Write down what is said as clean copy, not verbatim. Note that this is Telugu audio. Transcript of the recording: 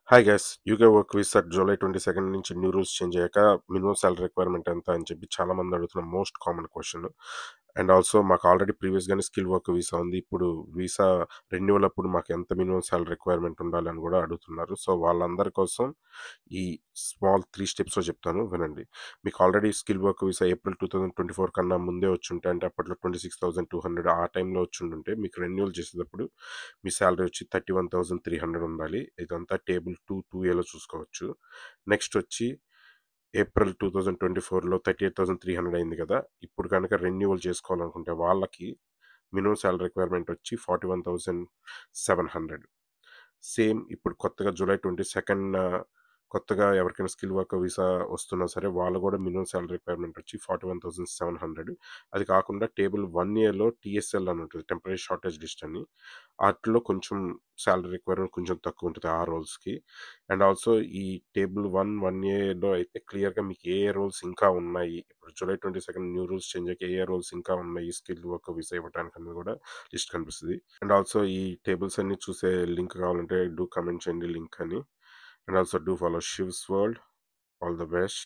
Hi guys UK work visa July 22 నుంచి న్యూ రూల్స్ చేంజ్ అయ్యాక మినిమం సాలరీ రిక్వైర్మెంట్ ఎంత అని చెప్పి చాలా మంది అడుగుతున్న most common question. And also మాకు ఆల్రెడీ ప్రీవియస్గానే స్కిల్ వర్క్ వీసా ఉంది. ఇప్పుడు వీసా రెన్యువల్ అప్పుడు మాకు ఎంత మినిమం సాలరీ రిక్వైర్మెంట్ ఉండాలని కూడా అడుగుతున్నారు. సో వాళ్ళందరి కోసం ఈ స్మాల్ 3 స్టెప్స్లో చెప్తాను, వినండి. మీకు already skill work visa April 2024 కన్నా ముందే వచ్చుంటే, అంటే అప్పట్లో 26,200 ఆ టైంలో వచ్చుంటుంటే, మీకు రెన్యువల్ చేసేటప్పుడు మీ సాలరీ వచ్చి 31,300 ఉండాలి. ఇదంతా టేబుల్ 2A లో చూసుకోవచ్చు. నెక్స్ట్ వచ్చి ఏప్రిల్ 2024లో 38,300 అయింది కదా. ఇప్పుడు కనుక రెన్యువల్ చేసుకోవాలనుకుంటే వాళ్ళకి మినిమం సాలరీ రిక్వైర్మెంట్ వచ్చి 41,700. సేమ్ ఇప్పుడు కొత్తగా జూలై 22 కొత్తగా ఎవరికైనా స్కిల్ వర్క్ వీసా వస్తున్నా సరే వాళ్ళు కూడా మినిమం సాలరీ రిక్వైర్మెంట్ వచ్చి 41,700. అది కాకుండా టేబుల్ 1Aలో టీఎస్ఎల్ అని ఉంటుంది, టెంపరీ షార్టేజ్ లిస్ట్ అని. వాటిలో కొంచెం సాలరీ రిక్వైర్మెంట్ కొంచెం తక్కువ ఉంటుంది ఆ రోల్స్కి. అండ్ ఆల్సో ఈ టేబుల్ 1A అయితే క్లియర్గా మీకు ఏ ఏ రోల్స్ ఇంకా ఉన్నాయి, ఇప్పుడు జూలై 22 న్యూ రూల్స్ చేంజ్ అయ్యాక ఏ ఏ రోల్స్ ఇంకా ఉన్నాయి స్కిల్ వర్క్ వీసా ఇవ్వడానికి అనేది కూడా లిస్ట్ కనిపిస్తుంది. అండ్ ఆల్సో ఈ టేబుల్స్ అన్ని చూసే లింక్ కావాలంటే డూ కమెంట్ చేయండి లింక్ అని. And also do follow Shiv's world. All the best.